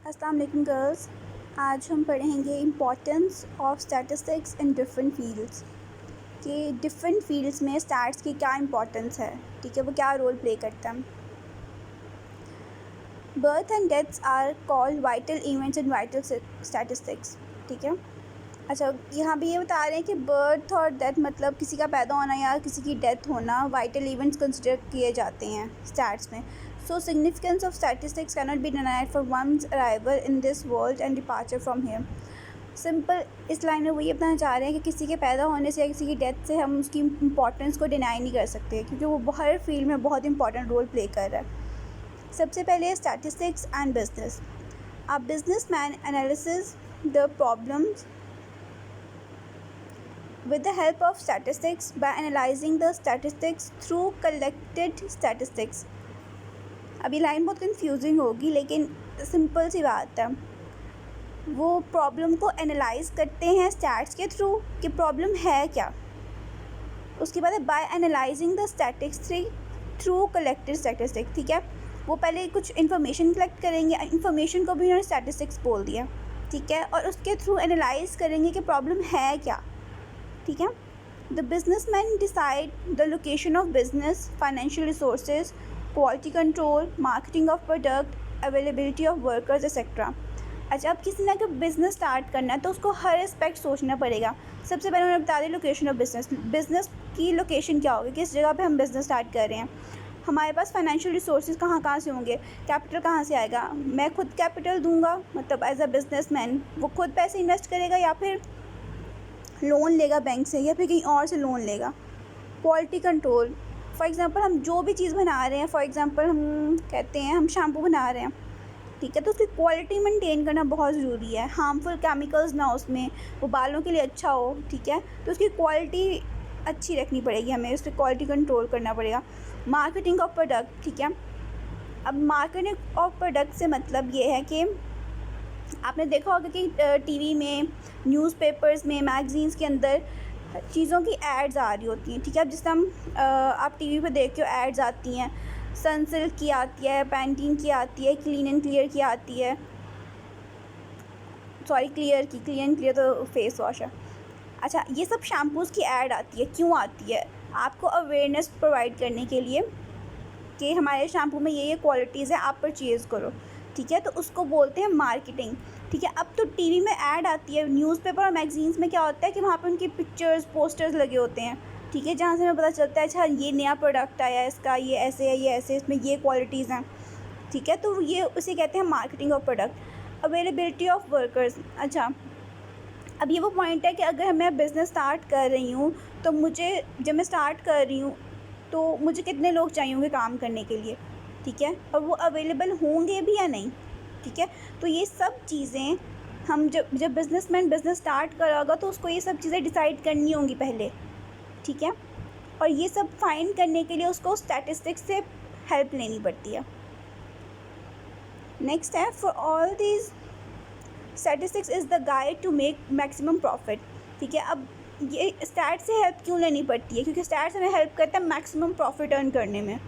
अस्सलाम वालेकुम गर्ल्स। आज हम पढ़ेंगे importance of statistics in different fields कि डिफरेंट फील्ड्स में स्टैट्स की क्या इंपॉर्टेंस है, ठीक है, वो क्या रोल प्ले करता है। Birth and deaths are called vital events in vital statistics, ठीक है। अच्छा, यहाँ भी ये बता रहे हैं कि बर्थ और डेथ मतलब किसी का पैदा होना या किसी की डेथ होना वाइटल इवेंट्स कंसिडर किए जाते हैं स्टैट्स में। So significance of statistics cannot be denied for one's arrival in this world and departure from here. Simple इस लाइन में वही बताना चाह रहे हैं कि किसी के पैदा होने से या किसी की डेथ से हम उसकी इम्पोर्टेंस को डिनाई नहीं कर सकते, क्योंकि वो हर फील्ड में बहुत इंपॉर्टेंट रोल प्ले कर रहा है। सबसे पहले statistics and business. A business man analysis the problems with the help of statistics by analyzing the statistics through collected statistics. अभी लाइन बहुत कंफ्यूजिंग होगी, लेकिन सिंपल सी बात है। वो प्रॉब्लम को एनालाइज करते हैं स्टैट्स के थ्रू कि प्रॉब्लम है क्या। उसके बाद by analysing the statics through collected statistics, ठीक है। वो पहले कुछ इन्फॉर्मेशन कलेक्ट करेंगे, इन्फॉर्मेशन को भी उन्होंने स्टैटिस्टिक्स बोल दिया, ठीक है, और उसके थ्रू एनालाइज करेंगे कि प्रॉब्लम है क्या, ठीक है। The businessman decide the location of business, financial resources, quality control, marketing of product, availability of workers etcetera. अच्छा, अब किसी ने अगर बिज़नेस स्टार्ट करना है तो उसको हर एस्पेक्ट सोचना पड़ेगा। सबसे पहले उन्होंने बता दिया लोकेशन ऑफ बिजनेस। बिज़नेस की लोकेशन क्या होगी, किस जगह पे हम बिज़नेस स्टार्ट कर रहे हैं। हमारे पास फाइनेंशियल रिसोर्सेज कहाँ से होंगे, कैपिटल कहाँ से आएगा। मैं खुद कैपिटल दूंगा, मतलब एज अ बिजनेसमैन वो खुद पैसे इन्वेस्ट करेगा या फिर लोन लेगा बैंक से या फिर कहीं और से लोन लेगा। क्वालिटी कंट्रोल, फॉर एग्ज़ाम्पल हम जो भी चीज़ बना रहे हैं, फॉर एग्ज़ाम्पल हम कहते हैं हम शैम्पू बना रहे हैं, ठीक है, तो उसकी क्वालिटी मेंटेन करना बहुत ज़रूरी है। हार्मफुल केमिकल्स ना उसमें, वो बालों के लिए अच्छा हो, ठीक है, तो उसकी क्वालिटी अच्छी रखनी पड़ेगी, हमें उसकी क्वालिटी कंट्रोल करना पड़ेगा। मार्केटिंग ऑफ प्रोडक्ट, ठीक है। अब मार्केटिंग ऑफ प्रोडक्ट से मतलब ये है कि आपने देखा होगा कि टीवी में, न्यूज़पेपर्स में, मैगज़ीन्स के अंदर चीज़ों की एड्स आ रही होती हैं, ठीक है। अब जिस हम आप टीवी पे देखते हो एड्स आती हैं, सनसिल्क की आती है, पैंटीन की आती है, क्लीन एंड क्लियर की आती है, सॉरी क्लियर एंड क्लियर तो फेस वॉश है। अच्छा, ये सब शैम्पूज़ की ऐड आती है, क्यों आती है? आपको अवेयरनेस प्रोवाइड करने के लिए कि हमारे शैम्पू में ये क्वालिटीज़ हैं, आप परचेज़ करो, ठीक है, तो उसको बोलते हैं मार्केटिंग, ठीक है। अब तो टीवी में ऐड आती है, न्यूज़पेपर और मैगज़ीन्स में क्या होता है कि वहाँ पे उनकी पिक्चर्स, पोस्टर्स लगे होते हैं, ठीक है, जहाँ से हमें पता चलता है अच्छा ये नया प्रोडक्ट आया है, इसका ये ऐसे है, ये ऐसे, इसमें ये क्वालिटीज़ हैं, ठीक है, तो ये उसे कहते हैं marketing of product. Availability of workers, अच्छा, अब ये वो पॉइंट है कि अगर मैं बिज़नेस स्टार्ट कर रही हूँ तो मुझे, जब मैं स्टार्ट कर रही हूँ तो मुझे कितने लोग चाहिए होंगे काम करने के लिए, ठीक है, और वो अवेलेबल होंगे भी या नहीं, ठीक है। तो ये सब चीज़ें हम जब बिजनेसमैन बिज़नेस स्टार्ट करेगा तो उसको ये सब चीज़ें डिसाइड करनी होंगी पहले, ठीक है, और ये सब फाइंड करने के लिए उसको स्टैटिस्टिक्स से हेल्प लेनी पड़ती है। नेक्स्ट है, for all these statistics is the guide to make maximum profit, ठीक है। अब ये स्टैट से हेल्प क्यों लेनी पड़ती है, क्योंकि स्टैट्स हमें हेल्प करता है मैक्सिमम प्रॉफिट अर्न करने में।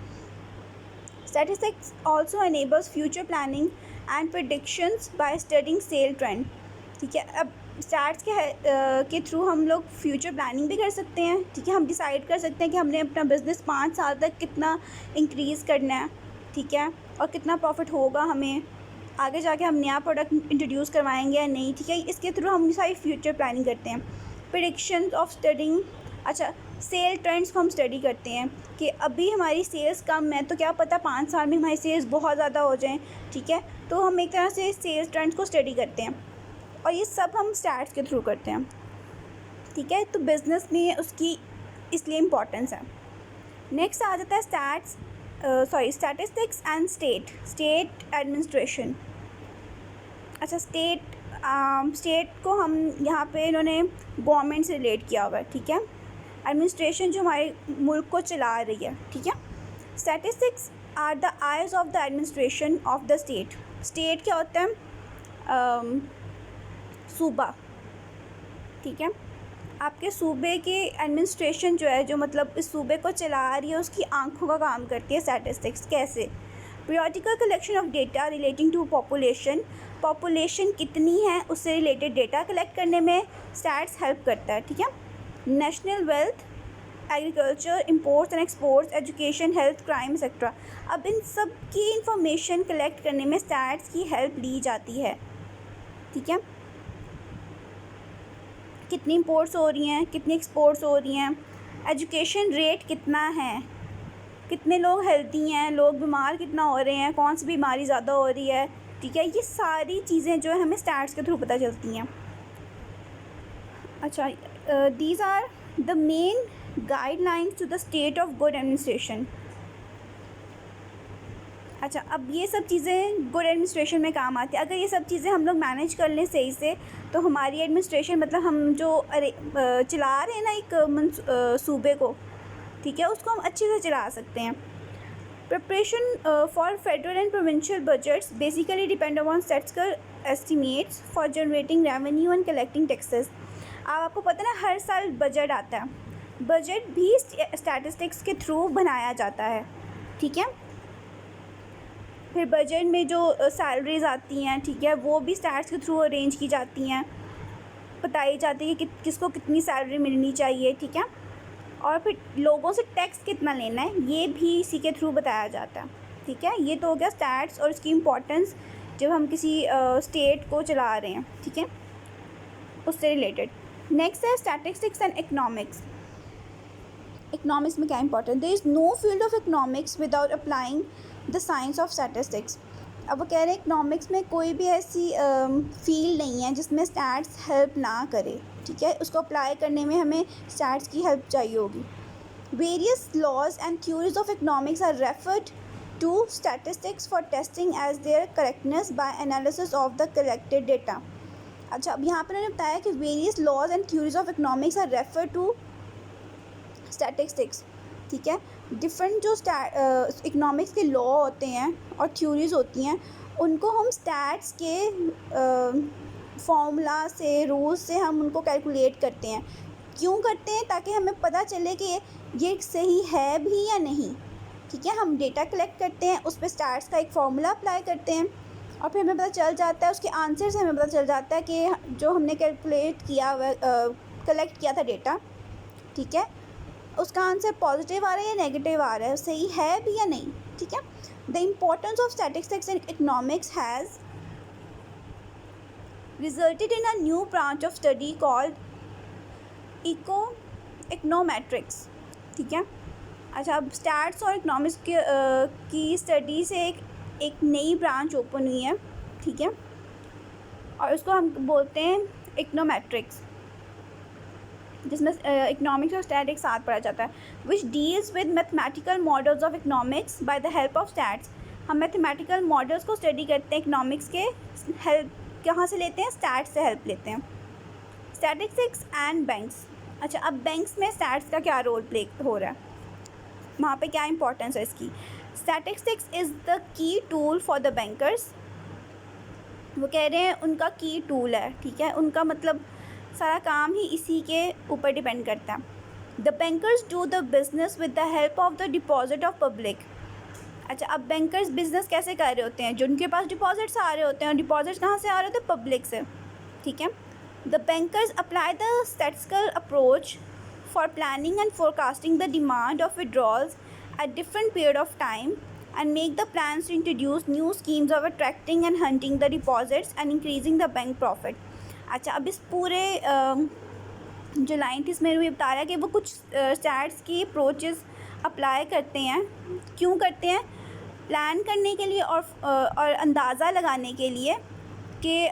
Statistics also enables future planning and predictions by studying sale trend, ठीक है। अब स्टैट्स के थ्रू हम लोग फ्यूचर प्लानिंग भी कर सकते हैं, ठीक है। हम डिसाइड कर सकते हैं कि हमने अपना बिज़नेस 5 साल तक कितना इंक्रीज़ करना है, ठीक है, और कितना प्रॉफिट होगा हमें, आगे जाके हम नया प्रोडक्ट इंट्रोड्यूस करवाएंगे या नहीं, ठीक है। इसके थ्रू हम सारी फ्यूचर प्लानिंग करते हैं। प्रिडिक्शन ऑफ स्टडिंग, अच्छा, सेल ट्रेंड्स को हम स्टडी करते हैं कि अभी हमारी सेल्स कम है तो क्या पता 5 साल में हमारी सेल्स बहुत ज़्यादा हो जाएं, ठीक है, तो हम एक तरह से सेल्स ट्रेंड्स को स्टडी करते हैं और ये सब हम स्टैट्स के थ्रू करते हैं, ठीक है। तो बिज़नेस में उसकी इसलिए इम्पोर्टेंस है। नेक्स्ट आ जाता है स्टैटिस्टिक्स एंड स्टेट एडमिनिस्ट्रेशन। अच्छा, स्टेट को हम यहाँ पे इन्होंने गवर्नमेंट से रिलेट किया हुआ है, ठीक है। एडमिनिस्ट्रेशन जो हमारे मुल्क को चला रही है, ठीक है। Statistics are the eyes of the administration of the state क्या होता है, सूबा, ठीक है। आपके सूबे की एडमिनिस्ट्रेशन जो है, जो मतलब इस सूबे को चला रही है, उसकी आंखों का काम करती है स्टैटिस्टिक्स। कैसे? periodical collection of data relating to population, population कितनी है उससे रिलेटेड डेटा कलेक्ट करने में स्टैट्स हेल्प करता है, ठीक है। National wealth, agriculture, imports and exports, education, health, crime etcetera. अब इन सब की इंफॉर्मेशन कलेक्ट करने में स्टैट्स की हेल्प ली जाती है, ठीक है। कितनी इंपोर्ट्स हो रही हैं, कितनी एक्सपोर्ट्स हो रही हैं, एजुकेशन रेट कितना है, कितने लोग हेल्दी हैं, लोग बीमार कितना हो रहे हैं, कौन सी बीमारी ज़्यादा हो रही है, ठीक है। ये सारी चीज़ें जो है हमें स्टैट्स के थ्रू पता चलती हैं। अच्छा, these are the main guidelines to the state of good administration. अच्छा, अब ये सब चीज़ें गुड एडमिनिस्ट्रेशन में काम आती है। अगर ये सब चीज़ें हम लोग मैनेज कर लें सही से तो हमारी एडमिनिस्ट्रेशन, मतलब हम जो चला रहे हैं ना एक सूबे को, ठीक है, उसको हम अच्छे से चला सकते हैं। Preparation for federal and provincial budgets basically depend upon statistical estimates for generating revenue and collecting taxes. अब आपको पता है ना, हर साल बजट आता है, बजट भी स्टैटिस्टिक्स के थ्रू बनाया जाता है, ठीक है। फिर बजट में जो सैलरीज आती हैं, ठीक है, वो भी स्टैट्स के थ्रू अरेंज की जाती हैं, बताई जाती है कि किसको कितनी सैलरी मिलनी चाहिए, ठीक है। और फिर लोगों से टैक्स कितना लेना है ये भी इसी के थ्रू बताया जाता है, ठीक है। ये तो हो गया स्टैट्स और इसकी इम्पोर्टेंस जब हम किसी स्टेट को चला रहे हैं, ठीक है, उससे रिलेटेड। नेक्स्ट है स्टैटिस्टिक्स एंड इकनॉमिक्स। इकनॉमिक्स में क्या important, there is no field of economics without applying the science of statistics. अब वो कह रहे हैं इकनॉमिक्स में कोई भी ऐसी फील्ड नहीं है जिसमें स्टैट्स हेल्प ना करे, ठीक है। उसको अप्लाई करने में हमें स्टैट्स की हेल्प चाहिए होगी। Various laws and theories of economics are referred to statistics for testing as their correctness by analysis of the collected data. अच्छा, अब यहाँ पर उन्होंने बताया कि various laws and theories of economics are refer to statistics, ठीक है। Different जो इकनॉमिक्स के लॉ होते हैं और थ्योरीज होती हैं उनको हम स्टैट्स के फॉर्मूला से, रूल्स से हम उनको कैलकुलेट करते हैं। क्यों करते हैं? ताकि हमें पता चले कि ये सही है भी या नहीं, ठीक है। हम डेटा कलेक्ट करते हैं, उस पर स्टैट्स का एक फार्मूला अप्लाई करते हैं और फिर हमें पता चल जाता है, उसके आंसर से हमें पता चल जाता है कि जो हमने कैलकुलेट किया हुआ कलेक्ट किया था डेटा, ठीक है, उसका आंसर पॉजिटिव आ रहा है या नेगेटिव आ रहा है, सही है भी या नहीं, ठीक है। The importance of statistics and economics has resulted in a new branch of study called econometrics, ठीक है। अच्छा, अब स्टैट्स और इकनॉमिक्स की स्टडी से एक नई ब्रांच ओपन हुई है, ठीक है, और उसको हम बोलते हैं इकनोमेट्रिक्स, जिसमें इकनॉमिक्स और स्टैट एक साथ पढ़ा जाता है। Which deals with mathematical models of economics by the help of stats. हम मैथमेटिकल मॉडल्स को स्टडी करते हैं, इकनॉमिक्स के हेल्प कहाँ से लेते हैं? स्टैट्स से हेल्प लेते हैं। Statistics and banks. अच्छा, अब बैंक्स में स्टैट्स का क्या रोल प्ले हो रहा है, वहाँ पे क्या इंपॉर्टेंस है इसकी? Statistics is the key tool for the bankers. वो कह रहे हैं उनका की टूल है, ठीक है, उनका मतलब सारा काम ही इसी के ऊपर डिपेंड करता है। The bankers do the business with the help of the deposit of public. अच्छा, अब बैंकर्स बिजनेस कैसे कर रहे होते हैं? जो उनके पास डिपॉजिट्स आ रहे होते हैं, और डिपॉजिट्स कहाँ से आ रहे होते हैं? पब्लिक से, ठीक है। The bankers apply the statistical approach for planning and forecasting the demand of withdrawals at different period of time and make the plans to introduce new schemes of attracting and hunting the deposits and increasing the bank profit. अच्छा, अब इस पूरे जो line थी इसमें भी बता रहा है कि वो कुछ स्टैट्स की अप्रोचेस अप्लाई करते हैं। क्यों करते हैं? प्लान करने के लिए और अंदाज़ा लगाने के लिए कि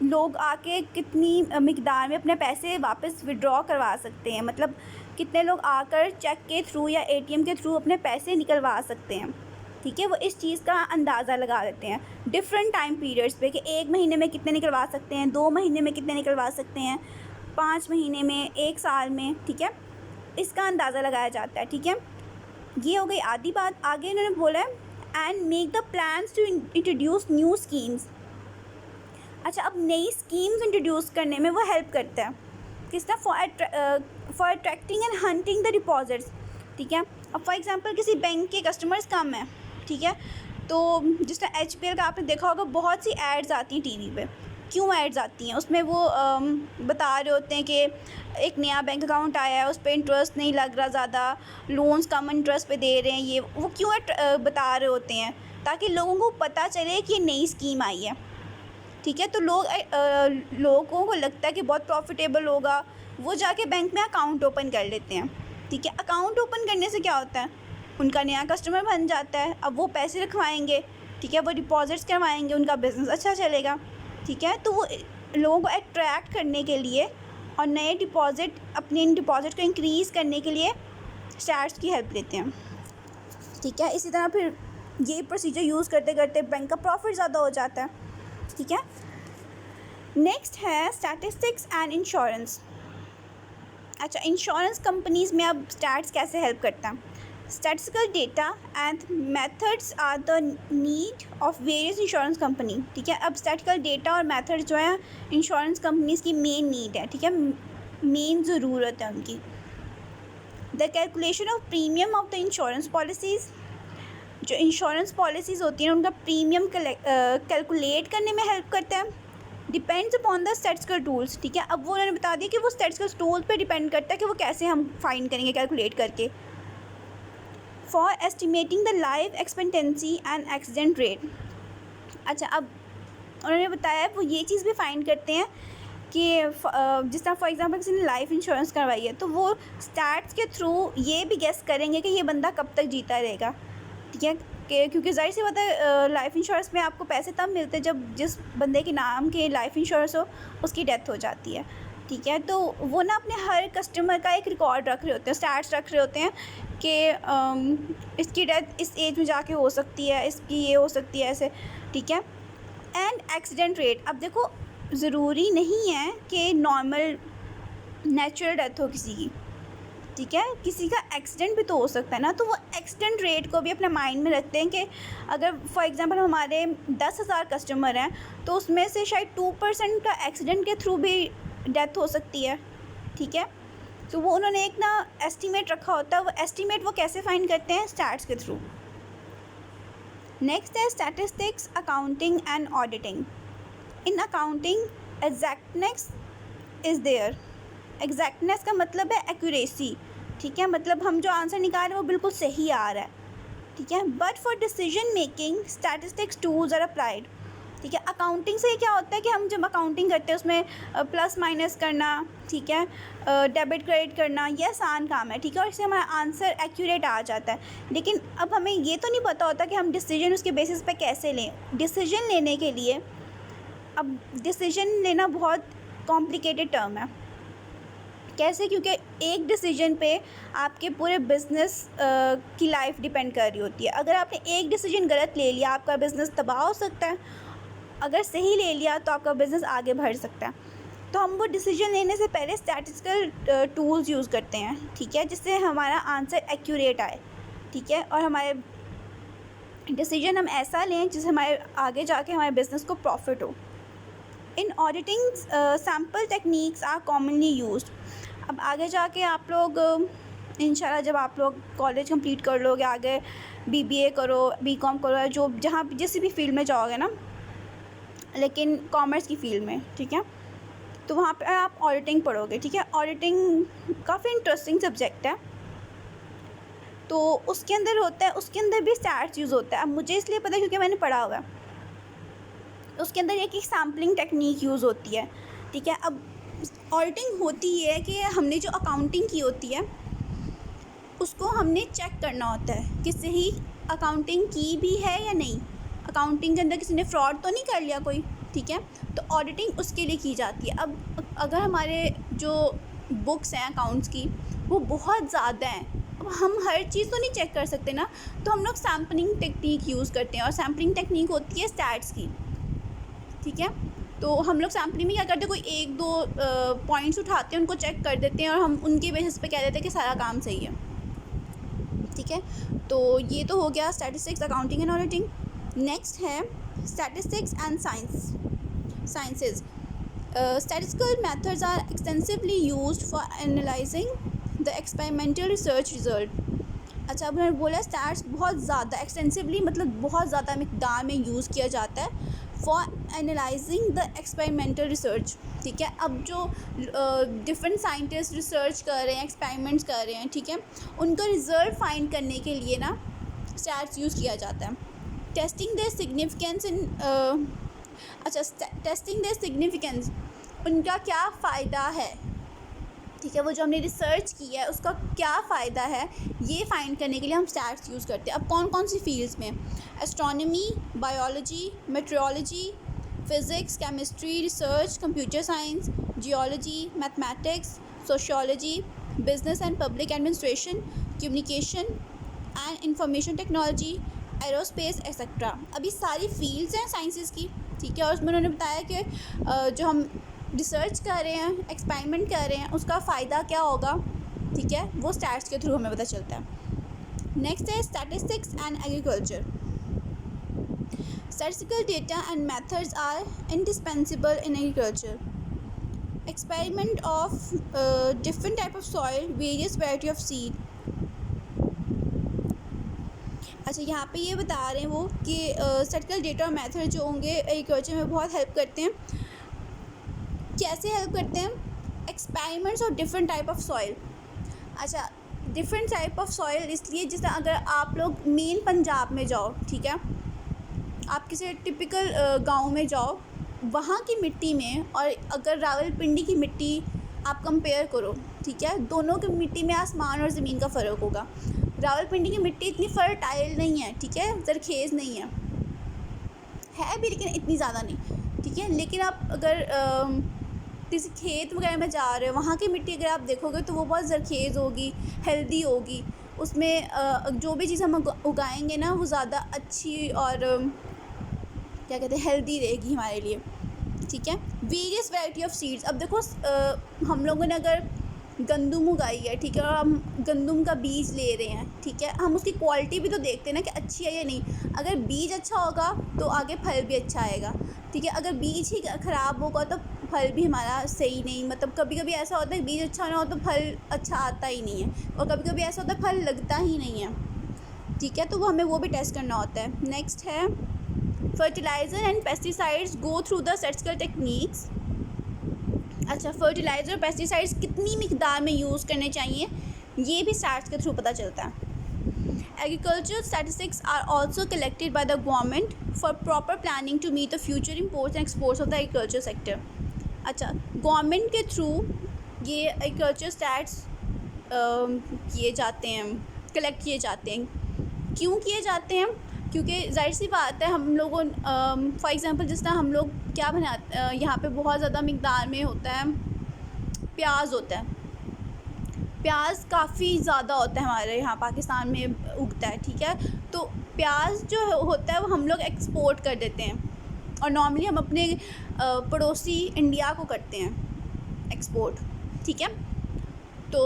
लोग आके कितनी मिकदार में अपने पैसे वापस विड्रॉ करवा सकते हैं, मतलब कितने लोग आकर चेक के थ्रू या एटीएम के थ्रू अपने पैसे निकलवा सकते हैं, ठीक है। वो इस चीज़ का अंदाज़ा लगा देते हैं डिफरेंट टाइम पीरियड्स पे कि 1 महीने में कितने निकलवा सकते हैं, 2 महीने में कितने निकलवा सकते हैं, 5 महीने में, 1 साल में, ठीक है। इसका अंदाज़ा लगाया जाता है, ठीक है। ये हो गई आधी बात। आगे इन्होंने बोला है and make the plans to introduce new schemes. अच्छा, अब नई स्कीम्स इंट्रोड्यूस करने में वो हेल्प करता है, किस तरह? For attracting and hunting the deposits, ठीक है। अब फॉर एग्जांपल किसी बैंक के कस्टमर्स कम हैं, ठीक है, तो जिस तरह HPL का आपने देखा होगा, बहुत सी एड्स आती हैं टीवी पे। क्यों एड्स आती हैं? उसमें वो बता रहे होते हैं कि एक नया बैंक अकाउंट आया है, उस पर इंटरेस्ट नहीं लग रहा ज़्यादा, लोन्स कम इंटरेस्ट पे दे रहे हैं, ये वो क्यों बता रहे होते हैं, ताकि लोगों को पता चले कि ये नई स्कीम आई है। ठीक है, तो लोगों को लगता है कि बहुत प्रॉफिटेबल होगा, वो जाके बैंक में अकाउंट ओपन कर लेते हैं। ठीक है, अकाउंट ओपन करने से क्या होता है, उनका नया कस्टमर बन जाता है। अब वो पैसे रखवाएंगे, ठीक है, वो डिपॉजिट्स करवाएंगे, उनका बिज़नेस अच्छा चलेगा। ठीक है, तो वो लोगों को अट्रैक्ट करने के लिए और नए डिपॉजिट, अपने डिपॉजिट को इंक्रीज़ करने के लिए स्टार्स की हेल्प लेते हैं। ठीक है, इसी तरह फिर ये प्रोसीजर यूज़ करते करते बैंक का प्रॉफिट ज़्यादा हो जाता है। ठीक है, नेक्स्ट है स्टैटिस्टिक्स एंड इंश्योरेंस। अच्छा, इंश्योरेंस कंपनीज़ में अब स्टैट्स कैसे हेल्प करता है? Statistical data and methods are the need of various insurance company. ठीक है, अब स्टैटिस्टिकल डेटा और मेथड जो है इंश्योरेंस कंपनीज़ की मेन नीड है। ठीक है, मेन ज़रूरत है उनकी। The calculation of premium of the insurance policies, जो इंश्योरेंस पॉलिसीज़ होती हैं उनका प्रीमियम कैलकुलेट करने में हेल्प करता है। Depends upon the statistical tools. ठीक है, अब वो उन्होंने बता दिया कि वो स्टैटिस्टिकल टूल पे डिपेंड करता है कि वो कैसे हम फाइंड करेंगे कैलकुलेट करके। For estimating the life expectancy and accident rate. अच्छा, अब उन्होंने बताया वो ये चीज़ भी फाइंड करते हैं कि जिस तरह फॉर एग्जांपल किसी ने लाइफ इंश्योरेंस करवाई है, तो वो स्टैट्स के थ्रू ये भी गेस करेंगे कि ये बंदा कब तक जीता रहेगा। ठीक है, क्योंकि ज़ाहिर सी बात है, लाइफ इंश्योरेंस में आपको पैसे तब मिलते हैं जब जिस बंदे के नाम के लाइफ इंश्योरेंस हो उसकी डेथ हो जाती है। ठीक है, तो वो ना अपने हर कस्टमर का एक रिकॉर्ड रख रहे होते हैं, स्टैट्स रख रहे होते हैं कि इसकी डेथ इस एज में जाके हो सकती है, इसकी ये हो सकती है, ऐसे। ठीक है, एंड एक्सीडेंट रेट। अब देखो, ज़रूरी नहीं है कि नॉर्मल नेचुरल डेथ हो किसी की। ठीक है, किसी का एक्सीडेंट भी तो हो सकता है ना, तो वो एक्सीडेंट रेट को भी अपने माइंड में रखते हैं कि अगर फॉर एग्जांपल हमारे 10,000 कस्टमर हैं, तो उसमें से शायद 2% का एक्सीडेंट के थ्रू भी डेथ हो सकती है। ठीक है, तो वो उन्होंने एक ना एस्टीमेट रखा होता है, वो एस्टीमेट वो कैसे फाइंड करते हैं? स्टैट्स के थ्रू। नेक्स्ट है statistics, accounting and auditing. In accounting exactness is there. Exactness का मतलब है एक्यूरेसी। ठीक है, मतलब हम जो आंसर निकाल रहे हैं वो बिल्कुल सही आ रहा है। ठीक है, but for decision making statistics tools are applied. ठीक है, अकाउंटिंग से क्या होता है कि हम जब अकाउंटिंग करते हैं उसमें प्लस माइनस करना, ठीक है, डेबिट क्रेडिट करना, ये आसान काम है। ठीक है, और इससे हमारा आंसर एक्यूरेट आ जाता है। लेकिन अब हमें ये तो नहीं पता होता कि हम डिसीजन उसके बेसिस पे कैसे लें। डिसीजन लेने के लिए, अब डिसीजन लेना बहुत कॉम्प्लिकेटेड टर्म है। कैसे? क्योंकि एक डिसीजन पे आपके पूरे बिज़नेस की लाइफ डिपेंड कर रही होती है। अगर आपने एक डिसीजन गलत ले लिया, आपका बिज़नेस तबाह हो सकता है। अगर सही ले लिया तो आपका बिज़नेस आगे बढ़ सकता है। तो हम वो डिसीजन लेने से पहले स्टैटिस्टिकल टूल्स यूज़ करते हैं। ठीक है, जिससे हमारा आंसर एक्यूरेट आए। ठीक है, और हमारे डिसीजन हम ऐसा लें जिससे हमारे आगे जाके हमारे बिज़नेस को प्रॉफिट हो। In auditing sample techniques are commonly used. अब आगे जाके आप लोग इंशाल्लाह जब आप लोग कॉलेज कंप्लीट कर लोगे, आगे BBA करो, BCom करो, या जो जहाँ जिस भी फील्ड में जाओगे ना, लेकिन कॉमर्स की फील्ड में, ठीक है, तो वहाँ पे आप ऑडिटिंग पढ़ोगे। ठीक है, ऑडिटिंग काफ़ी इंटरेस्टिंग सब्जेक्ट है। तो उसके अंदर होता है, उसके अंदर भी स्टैट्स यूज़ होता है। अब मुझे इसलिए पता है क्योंकि मैंने पढ़ा हुआ है। उसके अंदर एक सैम्पलिंग टेक्निक यूज़ होती है। ठीक है, अब ऑडिटिंग होती है कि हमने जो अकाउंटिंग की होती है उसको हमने चेक करना होता है कि सही अकाउंटिंग की भी है या नहीं, अकाउंटिंग के अंदर किसी ने फ्रॉड तो नहीं कर लिया कोई। ठीक है, तो ऑडिटिंग उसके लिए की जाती है। अब अगर हमारे जो बुक्स हैं अकाउंट्स की वो बहुत ज़्यादा हैं, अब हम हर चीज़ तो नहीं चेक कर सकते ना, तो हम लोग सैम्पलिंग टेक्निक यूज़ करते हैं, और सैम्पलिंग टेक्निक होती है स्टैट्स की। ठीक है, तो हम लोग सैम्पलिंग में क्या करते हैं, कोई 1-2 पॉइंट्स उठाते हैं, उनको चेक कर देते हैं और हम उनके बेसिस पे कह देते हैं कि सारा काम सही है। ठीक है, तो ये तो हो गया statistics, accounting and auditing. Next है statistics and sciences. Statistical methods are extensively used for analysing the experimental research result. अच्छा, अब उन्होंने बोला स्टैट्स बहुत ज़्यादा एक्सटेंसिवली, मतलब बहुत ज़्यादा मिकदार में यूज़ किया जाता है for analysing the experimental research. ठीक है, अब जो डिफरेंट साइंटिस्ट रिसर्च कर रहे हैं, एक्सपेरिमेंट्स कर रहे हैं, ठीक है, उनका रिजल्ट फाइंड करने के लिए ना स्टैट्स यूज़ किया जाता है। टेस्टिंग देयर सिग्निफिकेंस इन अच्छा, टेस्टिंग देयर सिग्निफिकेंस, उनका क्या फ़ायदा है, ठीक है, वो जो हमने रिसर्च की है उसका क्या फ़ायदा है, ये फाइंड करने के लिए हम स्टैट्स यूज़ करते हैं। अब कौन कौन सी फील्ड्स में? Astronomy, biology, metrology, physics, chemistry, research, computer science, geology, mathematics, sociology, business and public administration, communication and information technology, aerospace etcetera. अभी सारी फील्ड्स हैं साइंसेस की, ठीक है, और उसमें उन्होंने बताया कि जो हम रिसर्च कर रहे हैं, एक्सपेरिमेंट कर रहे हैं, उसका फ़ायदा क्या होगा, ठीक है, वो स्टैट्स के थ्रू हमें पता चलता है। नेक्स्ट है statistics and agriculture. Statistical data and methods are indispensable in agriculture. Experiment of different type of soil, various variety of seed. अच्छा, यहाँ पे ये बता रहे हैं वो कि स्टैटिस्टिकल डेटा और मेथड जो होंगे एग्रीकल्चर में बहुत हेल्प करते हैं। कैसे हेल्प करते हैं? एक्सपेरिमेंट्स और डिफरेंट टाइप ऑफ सॉइल। अच्छा, डिफरेंट टाइप ऑफ सॉइल इसलिए, जैसे अगर आप लोग मेन पंजाब में जाओ, ठीक है, आप किसी टिपिकल गांव में जाओ, वहाँ की मिट्टी में और अगर रावलपिंडी की मिट्टी आप कंपेयर करो, ठीक है, दोनों की मिट्टी में आसमान और ज़मीन का फ़र्क होगा। रावलपिंडी की मिट्टी इतनी फर्टाइल नहीं है, ठीक है, ज़रखेज़ नहीं है भी, लेकिन इतनी ज़्यादा नहीं, ठीक है। लेकिन आप अगर किसी खेत वगैरह में जा रहे हो, वहाँ की मिट्टी अगर आप देखोगे तो वो बहुत ज़रखेज़ होगी, हेल्दी होगी, उसमें जो भी चीज़ हम उगाएंगे ना वो ज़्यादा अच्छी और क्या कहते हैं, हेल्दी रहेगी हमारे लिए, ठीक है। Various variety of seeds. अब देखो हम लोगों ने अगर गंदम उगाई है, ठीक है, और हम गंदम का बीज ले रहे हैं, ठीक है, हम उसकी क्वालिटी भी तो देखते हैं ना कि अच्छी है या नहीं। अगर बीज अच्छा होगा तो आगे फल भी अच्छा आएगा, ठीक है। अगर बीज ही ख़राब होगा तो फल भी हमारा सही नहीं, मतलब कभी कभी ऐसा होता है बीज अच्छा ना हो तो फल अच्छा आता ही नहीं है, और कभी कभी ऐसा होता है फल लगता ही नहीं है, ठीक है, तो वो हमें वो भी टेस्ट करना होता है। नेक्स्ट है fertiliser and pesticides go through the statistical techniques. अच्छा, फर्टिलाइज़र और पेस्टिसाइड्स कितनी मिकदार में यूज़ करने चाहिए, ये भी स्टैट्स के थ्रू पता चलता है। Agriculture statistics are also collected by the government for proper planning to meet the future imports and exports of the agriculture sector. अच्छा, गवर्नमेंट के थ्रू ये एग्रीकल्चर स्टैट्स किए जाते हैं, कलेक्ट किए जाते हैं। क्यों किए जाते हैं? क्योंकि जाहिर सी बात है, हम लोगों फॉर एग्ज़ाम्पल जिस तरह हम लोग क्या बनाते, यहाँ पे बहुत ज़्यादा मिकदार में होता है, प्याज होता है, प्याज काफ़ी ज़्यादा होता है हमारे यहाँ पाकिस्तान में उगता है, ठीक है। तो प्याज जो होता है वो हम लोग एक्सपोर्ट कर देते हैं, और नॉर्मली हम अपने पड़ोसी इंडिया को करते हैं एक्सपोर्ट, ठीक है। तो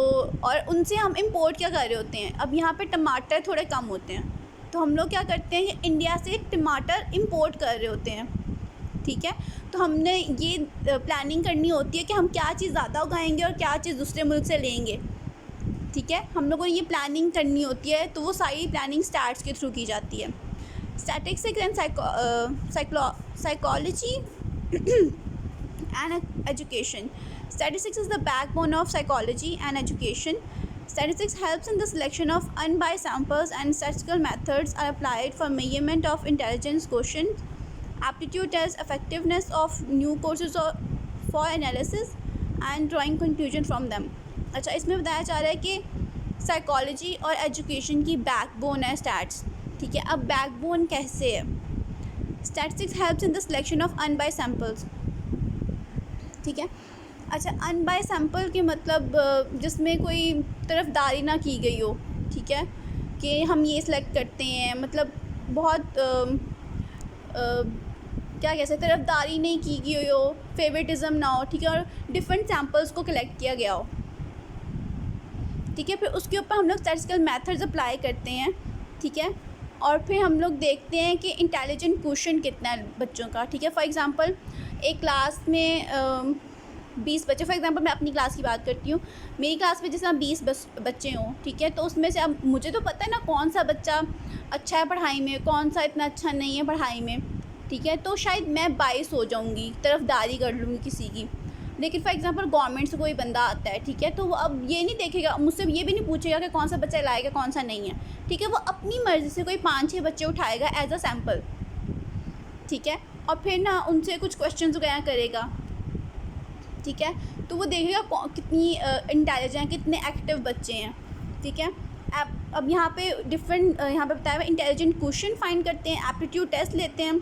और उनसे हम इंपोर्ट क्या कर रहे होते हैं, अब यहाँ पे टमाटर थोड़े कम होते हैं, तो हम लोग क्या करते हैं कि इंडिया से टमाटर इंपोर्ट कर रहे होते हैं, ठीक है। तो हमने ये प्लानिंग करनी होती है कि हम क्या चीज़ ज़्यादा उगाएंगे और क्या चीज़ दूसरे मुल्क से लेंगे, ठीक है, हम लोगों ने ये प्लानिंग करनी होती है। तो वो सारी प्लानिंग स्टैट्स के थ्रू की जाती है। Statistics and psychology and education. Statistics is the backbone of psychology and education. Statistics helps in the selection of unbiased samples, and statistical methods are applied for measurement of intelligence quotient, aptitude tests, effectiveness of new courses for analysis, and drawing conclusion from them. अच्छा, इसमें बताया जा रहा है कि psychology और education की backbone है स्टैट्स, ठीक है। अब बैकबोन कैसे है? Statistics helps in the selection of unbiased samples, ठीक है। अच्छा, अनबाइस्ड सैम्पल के मतलब जिसमें कोई तरफदारी ना की गई हो, ठीक है, कि हम ये सिलेक्ट करते हैं, मतलब बहुत क्या कह सकते, तरफदारी नहीं की गई हो, फेवरेटिज़म ना हो, ठीक है, और डिफरेंट सैम्पल्स को कलेक्ट किया गया हो, ठीक है। फिर उसके ऊपर हम लोग स्टैटिस्टिकल मेथड्स अप्लाई करते हैं, ठीक है, और फिर हम लोग देखते हैं कि इंटेलिजेंट क्वोशेंट कितना है बच्चों का, ठीक है। फॉर एग्ज़ाम्पल एक क्लास में 20 बच्चे, फॉर एग्जांपल मैं अपनी क्लास की बात करती हूँ, मेरी क्लास में जैसे हम 20 बच्चे हों, ठीक है, तो उसमें से अब मुझे तो पता है ना कौन सा बच्चा अच्छा है पढ़ाई में, कौन सा इतना अच्छा नहीं है पढ़ाई में, ठीक है, तो शायद मैं बाइस हो जाऊँगी, तरफदारी कर लूँगी किसी की। लेकिन फॉर एग्जांपल गवर्नमेंट से कोई बंदा आता है, ठीक है, तो वो अब ये नहीं देखेगा, मुझसे ये भी नहीं पूछेगा कि कौन सा बच्चा लाएगा कौन सा नहीं है, ठीक है, वो अपनी मर्ज़ी से कोई 5-6 बच्चे उठाएगा एज अ सैम्पल, ठीक है, और फिर ना उनसे कुछ क्वेश्चंस वगैरह करेगा, ठीक है, तो वो देखेगा कितनी इंटेलिजेंट, कितने एक्टिव बच्चे हैं, ठीक है। अब यहाँ पे डिफरेंट यहाँ पे बताया हुआ इंटेलिजेंट क्वेश्चन फाइंड करते हैं, एप्टीट्यूड टेस्ट लेते हैं,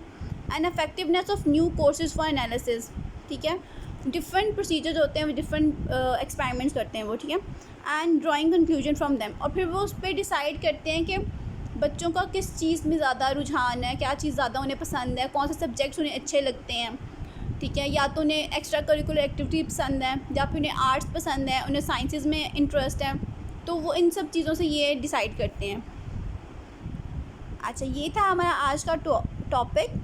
and effectiveness of new courses for analysis, ठीक है, डिफरेंट प्रोसीजर्स होते हैं, डिफरेंट एक्सपेरिमेंट्स करते हैं वो, ठीक है, and drawing conclusion from them, और फिर वो उस पर डिसाइड करते हैं कि बच्चों का किस चीज़ में ज़्यादा रुझान है, क्या चीज़ ज़्यादा उन्हें पसंद है, कौन से सब्जेक्ट्स उन्हें अच्छे लगते हैं, ठीक है, या तो उन्हें एक्स्ट्रा करिकुलर एक्टिविटी पसंद है, या फिर उन्हें आर्ट्स पसंद है, उन्हें साइंसेस में इंटरेस्ट है, तो वो इन सब चीज़ों से ये डिसाइड करते हैं। अच्छा, ये था हमारा आज का टॉपिक।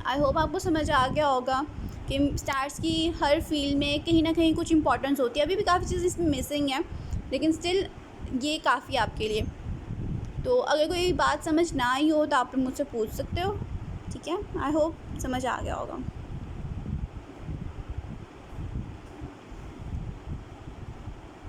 आई होप आपको समझ आ गया होगा कि स्टार्स की हर फील्ड में कहीं ना कहीं कुछ इंपॉर्टेंस होती है। अभी भी काफ़ी चीज़ इसमें मिसिंग है, लेकिन स्टिल ये काफ़ी है आपके लिए। तो अगर कोई बात समझ ना आई हो तो आप मुझसे पूछ सकते हो, ठीक है। आई होप समझ आ गया होगा।